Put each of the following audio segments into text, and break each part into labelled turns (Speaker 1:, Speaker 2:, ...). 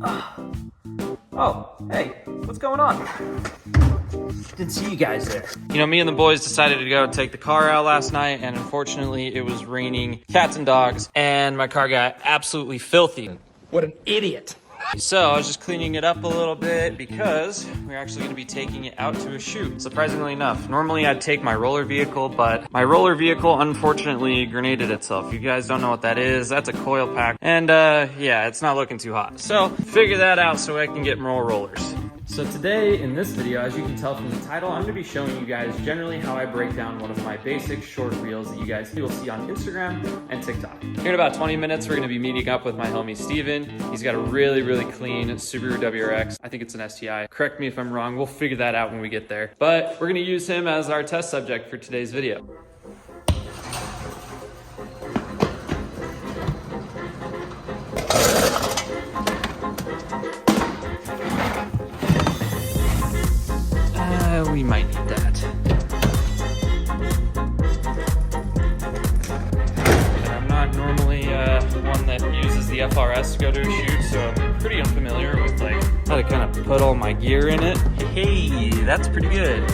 Speaker 1: Oh, hey, what's going on? Didn't see you guys there. You know, me and the boys decided to go take the car out last night, and unfortunately it was raining cats and dogs, and my car got absolutely filthy.
Speaker 2: What an idiot.
Speaker 1: So I was just cleaning it up a little bit because we're actually going to be taking it out to a shoot. Surprisingly enough, normally I'd take my roller vehicle, but my roller vehicle unfortunately grenaded itself. If you guys don't know what that is, that's a coil pack. And yeah, it's not looking too hot. So figure that out so I can get more rollers. So today in this video, as you can tell from the title, I'm going to be showing you guys generally how I break down one of my basic short reels that you guys will see on Instagram and TikTok. Here in about 20 minutes, we're going to be meeting up with my homie Steven. He's got a really clean Subaru WRX. I think it's an STI. Correct me if I'm wrong. We'll figure that out when we get there. But we're going to use him as our test subject for today's video. We might need that. I'm not normally one that uses the FRS to go to a shoot, so I'm pretty unfamiliar with like how to kind of put all my gear in it. Hey, that's pretty good.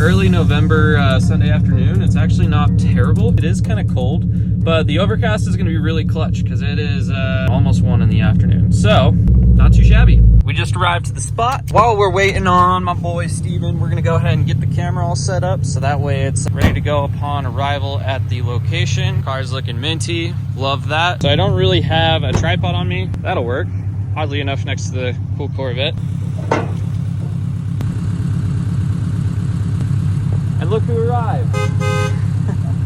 Speaker 1: Early November Sunday afternoon. It's actually not terrible. It is kind of cold, but the overcast is going to be really clutch because it is almost 1 in the afternoon. So not too shabby. We just arrived to the spot. While we're waiting on my boy Steven, we're going to go ahead and get the camera all set up so that way it's ready to go upon arrival at the location. Car's looking minty. Love that. So I don't really have a tripod on me. That'll work. Oddly enough, next to the cool Corvette. And look who arrived.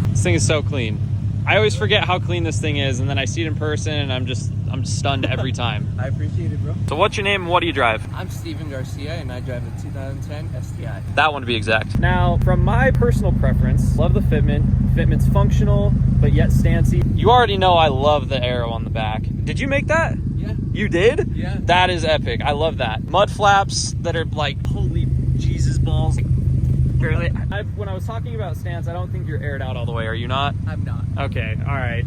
Speaker 1: This thing is so clean. I always forget how clean this thing is, and then I see it in person and I'm stunned every time.
Speaker 2: I appreciate it, bro.
Speaker 1: So what's your name and what do you drive?
Speaker 2: I'm Steven Garcia and I drive the 2010 STI.
Speaker 1: That one to be exact. Now, from my personal preference, love the fitment. Fitment's functional, but yet stancy. You already know I love the arrow on the back. Did you make that?
Speaker 2: Yeah.
Speaker 1: You did?
Speaker 2: Yeah.
Speaker 1: That is epic. I love that. Mud flaps that are like, holy Jesus balls. Barely. When I was talking about stance, I don't think you're aired out all the way. Are you not?
Speaker 2: I'm not.
Speaker 1: Okay, all right.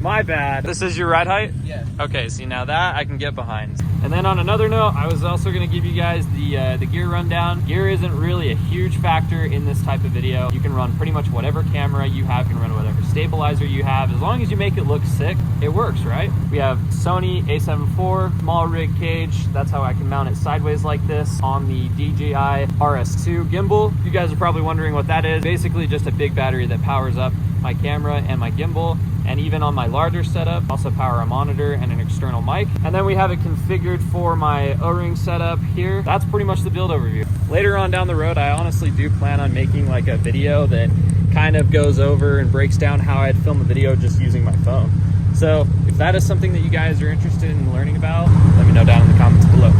Speaker 1: My bad. This is your ride height?
Speaker 2: Yeah.
Speaker 1: Okay, see now that I can get behind. And then on another note, I was also gonna give you guys the gear rundown. Gear isn't really a huge factor in this type of video. You can run pretty much whatever camera you have, you can run whatever stabilizer you have. As long as you make it look sick, it works, right? We have Sony a7 IV, small rig cage. That's how I can mount it sideways like this on the DJI RS2 gimbal. You guys are probably wondering what that is. Basically just a big battery that powers up my camera and my gimbal. And even on my larger setup, also power a monitor and an external mic. And then we have it configured for my O-ring setup here. That's pretty much the build overview. Later on down the road, I honestly do plan on making like a video that kind of goes over and breaks down how I'd film a video just using my phone. So if that is something that you guys are interested in learning about, let me know down in the comments below.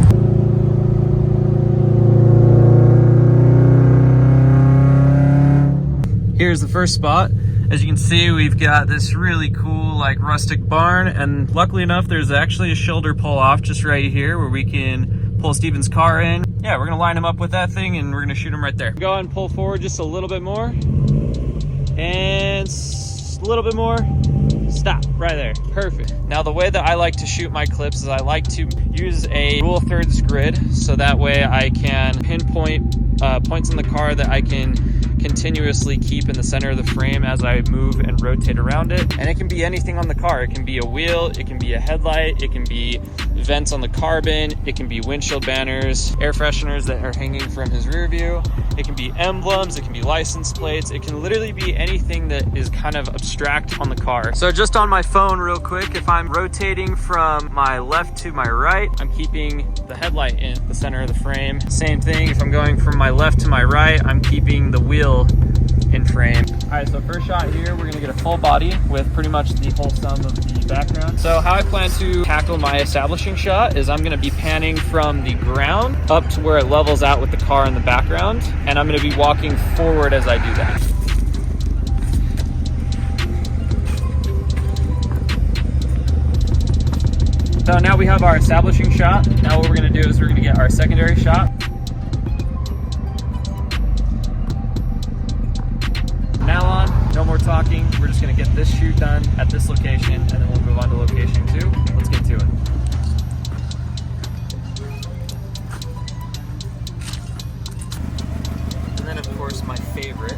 Speaker 1: Here's the first spot. As you can see, we've got this really cool like rustic barn, and luckily enough there's actually a shoulder pull off just right here where we can pull Steven's car in. Yeah, we're gonna line him up with that thing and we're gonna shoot him right there. Go ahead and pull forward just a little bit more, and a little bit more. Stop right there. Perfect. Now the way that I like to shoot my clips is I like to use a rule of thirds grid, so that way I can pinpoint points in the car that I can continuously keep in the center of the frame as I move and rotate around it. And it can be anything on the car. It can be a wheel, it can be a headlight, it can be vents on the carbon, it can be windshield banners, air fresheners that are hanging from his rear view, it can be emblems, it can be license plates, it can literally be anything that is kind of abstract on the car. So just on my phone real quick, if I'm rotating from my left to my right, I'm keeping the headlight in the center of the frame. Same thing, if I'm going from my left to my right, I'm keeping the wheel in frame. All right, so first shot here, we're gonna get a full body with pretty much the whole sum of the background. So how I plan to tackle my establishing shot is I'm gonna be panning from the ground up to where it levels out with the car in the background, and I'm gonna be walking forward as I do that. So now we have our establishing shot. Now what we're gonna do is we're gonna get our secondary shot. From now on, no more talking. We're just gonna get this shoot done at this location and then we'll move on to location 2. Let's get to it. And then of course my favorite,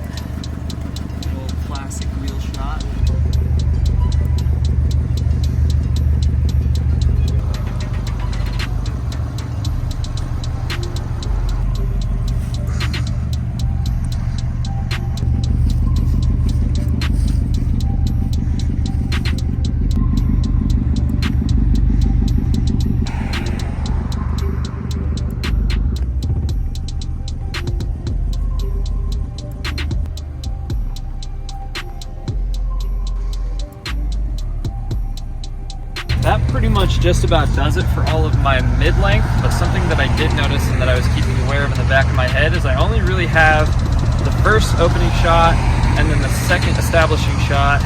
Speaker 1: old classic wheel shot. That pretty much just about does it for all of my mid-length, but something that I did notice and that I was keeping aware of in the back of my head is I only really have the first opening shot and then the second establishing shot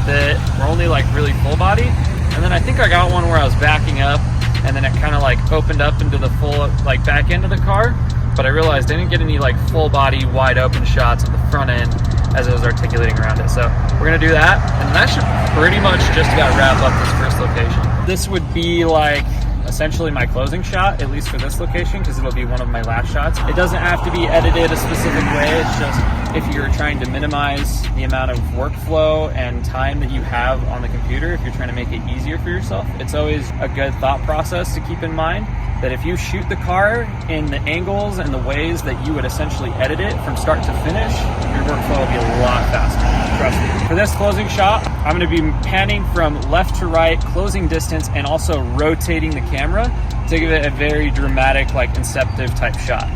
Speaker 1: that were only like really full body. And then I think I got one where I was backing up and then it kind of like opened up into the full like back end of the car. But I realized I didn't get any like full body wide open shots at the front end as I was articulating around it. So we're gonna do that, and that should pretty much just about wrap up this first location. This would be like essentially my closing shot, at least for this location, because it'll be one of my last shots. It doesn't have to be edited a specific way. It's just if you're trying to minimize the amount of workflow and time that you have on the computer, if you're trying to make it easier for yourself, it's always a good thought process to keep in mind that if you shoot the car in the angles and the ways that you would essentially edit it from start to finish, your workflow will be a lot faster, trust me. For this closing shot, I'm gonna be panning from left to right, closing distance, and also rotating the camera to give it a very dramatic, like inceptive type shot.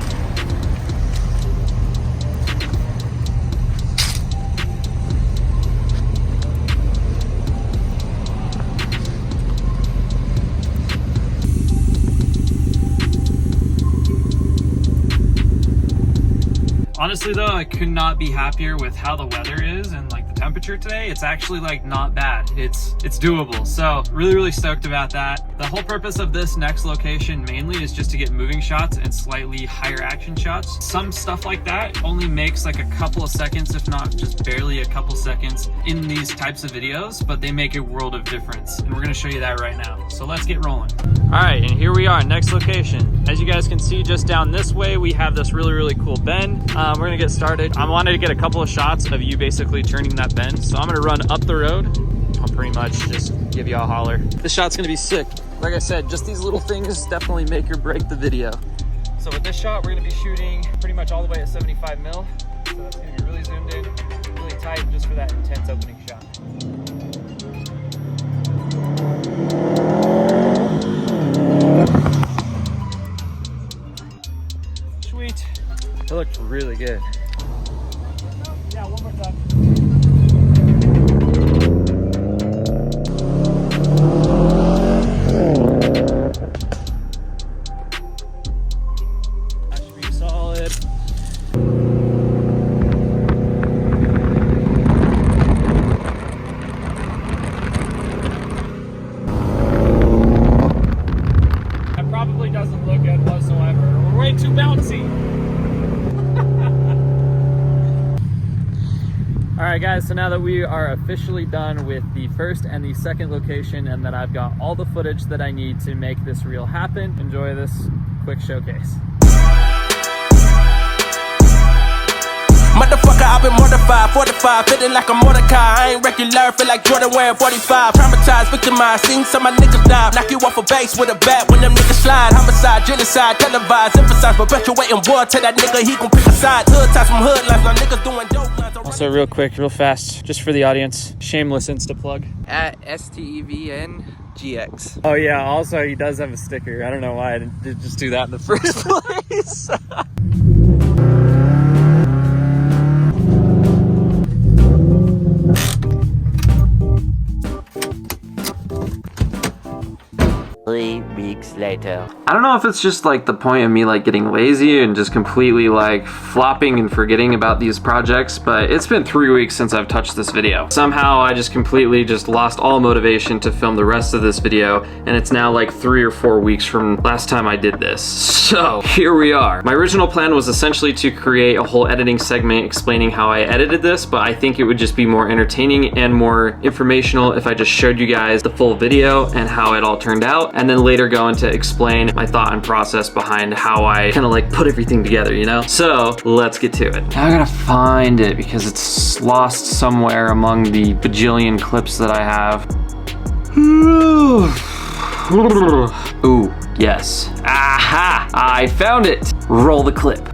Speaker 1: Honestly though, I could not be happier with how the weather is and like the temperature today. It's actually like not bad. It's doable. So really stoked about that. The whole purpose of this next location mainly is just to get moving shots and slightly higher action shots. Some stuff like that only makes like a couple of seconds, if not just barely a couple seconds in these types of videos, but they make a world of difference. And we're gonna show you that right now. So let's get rolling. All right, and here we are, next location. As you guys can see, just down this way, we have this really cool bend. We're gonna get started. I wanted to get a couple of shots of you basically turning that bend. So I'm gonna run up the road. I'll pretty much just give you a holler. This shot's gonna be sick. Like I said, just these little things definitely make or break the video. So with this shot, we're gonna be shooting pretty much all the way at 75 mil. So that's gonna be really zoomed in, really tight, just for that intense opening shot. Sweet. That looked really good. Yeah, one more time. That should be solid. That probably doesn't look good whatsoever. We're way too bouncy. All right guys, so now that we are officially done with the first and the second location and that I've got all the footage that I need to make this reel happen, enjoy this quick showcase.
Speaker 3: Motherfucker, I've been mortified, 45, feeling like a Mordecai. I ain't regular, feel like Jordan wearing 45. Traumatized, victimized, seen some of my niggas die. Knock you off a base with a bat when them niggas slide. Homicide, genocide, televised, emphasize, perpetuating war. Tell that nigga he gon' pick a side. Hood ties from hood lines, my niggas doing dope lines.
Speaker 1: Also real quick, real fast, just for the audience, shameless Insta plug.
Speaker 2: At STEVNGX.
Speaker 1: Oh yeah, also he does have a sticker. I don't know why I didn't just do that in the first place.
Speaker 4: Three weeks weeks later.
Speaker 1: I don't know if it's just like the point of me like getting lazy and just completely like flopping and forgetting about these projects, but it's been 3 weeks since I've touched this video. Somehow I just completely just lost all motivation to film the rest of this video, and it's now like 3 or 4 weeks from last time I did this. So here we are. My original plan was essentially to create a whole editing segment explaining how I edited this, but I think it would just be more entertaining and more informational if I just showed you guys the full video and how it all turned out, and then later go into explain my thought and process behind how I kind of like put everything together, you know? So let's get to it. Now I gotta find it because it's lost somewhere among the bajillion clips that I have. Ooh, yes. Aha! I found it! Roll the clip.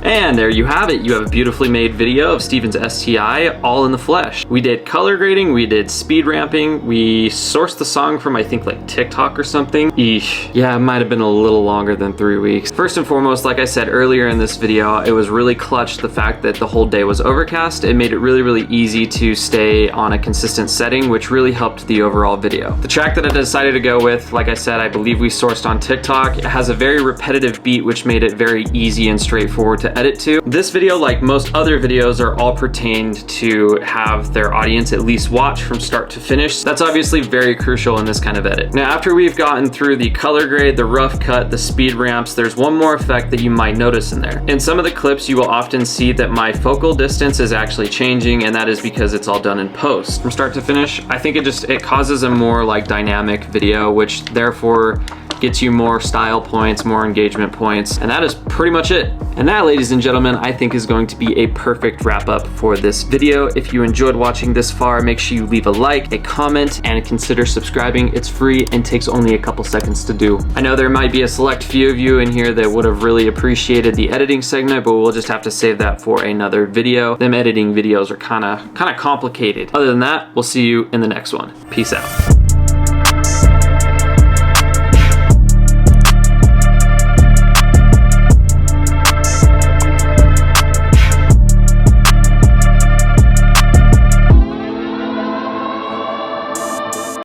Speaker 1: And there you have it. You have a beautifully made video of Steven's STI all in the flesh. We did color grading, we did speed ramping, we sourced the song from I think like TikTok or something. Eesh. Yeah, it might have been a little longer than 3 weeks. First and foremost, like I said earlier in this video, it was really clutch the fact that the whole day was overcast. It made it really easy to stay on a consistent setting, which really helped the overall video. The track that I decided to go with, like I said, I believe we sourced on TikTok. It has a very repetitive beat, which made it very easy and straightforward to edit to. This video, like most other videos, are all pertained to have their audience at least watch from start to finish. That's obviously very crucial in this kind of edit. Now, after we've gotten through the color grade, the rough cut, the speed ramps, there's one more effect that you might notice in there. In some of the clips, you will often see that my focal distance is actually changing, and that is because it's all done in post. From start to finish, I think it causes a more like dynamic video, which therefore gets you more style points, more engagement points, and that is pretty much it. And that, ladies and gentlemen, I think is going to be a perfect wrap up for this video. If you enjoyed watching this far, make sure you leave a like, a comment, and consider subscribing. It's free and takes only a couple seconds to do. I know there might be a select few of you in here that would have really appreciated the editing segment, but we'll just have to save that for another video. Them editing videos are kind of complicated. Other than that, we'll see you in the next one. Peace out.